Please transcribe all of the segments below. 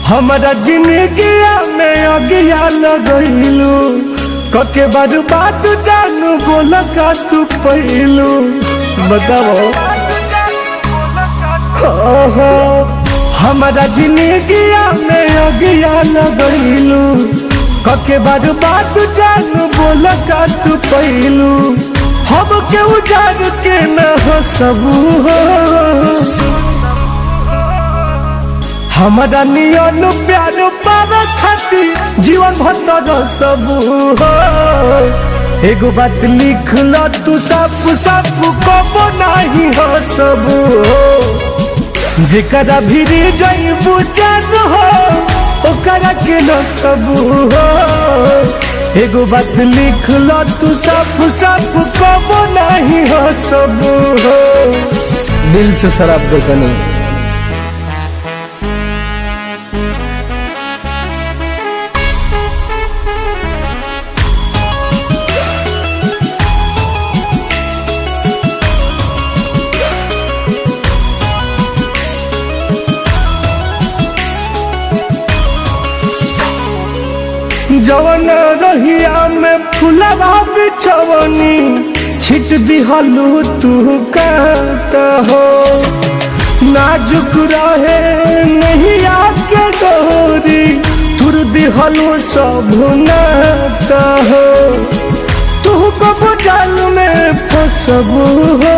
हमारा जिंदगी में अगिया लगैलू कके बर्बाद जानू बोला का तू पहलू बताओ। हमारा जिंदगी में अगिया लगैलू कके बर्बाद जानू बोला का तू पहलू हम के उजाड़ के न हो सबू हो। हमारा नियन प्यार पावे खातिर जीवन भर सबू हो। एगो बात लिख लो तू सब सब कबो नहीं हो सबू हो। जेकरा भीरी जइबू जान हो ओकरा के न सबू हो। एगो बात लिख लो तू सब सब कबो नहीं हो सबू हो। दिल से शराब दे तनी जवन रहिया में फुलवा बिछवनी छिट दिहलू तू काट हो। नाजुक रहे नहीं आके डोरी तुर दिहलू सब नाट हो। तू कब जाल में फसबू हो।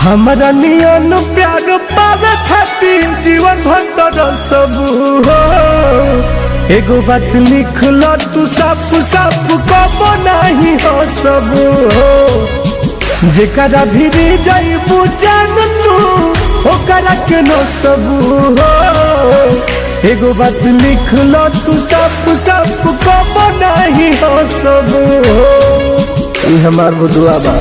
हमारा नियन प्यार पावे खातिर जीवन भर सबू हो। एगो बात लिख लो तू सब सब कबो नहीं हो सबू हो। जेकरा भीरी जइबू जान तू ओकरा के न सबू हो। एगो बात लिख लो तू सब सब कबो नहीं हो सबू हो। ये हमार बुदुआ बा।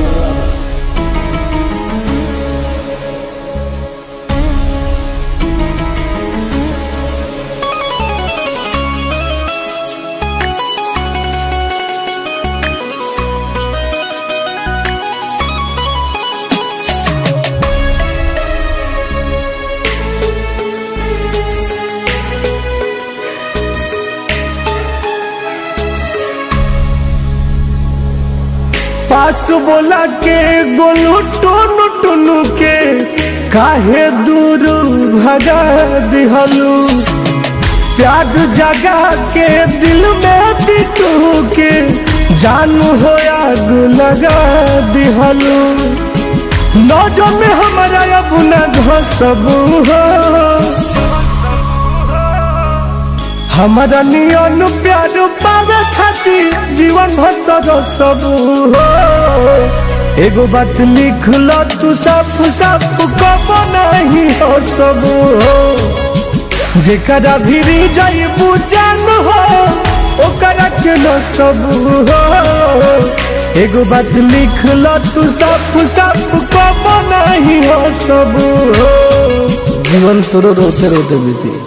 पास बोला के गोलू टुनु टुनु के काहे दूर भगा दिहलू। प्यार जगा के दिल में बिटू के जानू हो आग लगा दिहलू। नौजो में हमारा अपना घसबू हो। हमारा नियन प्यार पावे खातिर जीवन भर सबू हो। एगो बात लिख लो तू सब सब कबो नहीं हो सबू हो। जेकरा भीरी जइबू जान हो ओकरा के न सबू हो। एगो बात लिख लो तू सब सब कबो नहीं हो सबू हो। जीवन तोरो रोते रोते बीती।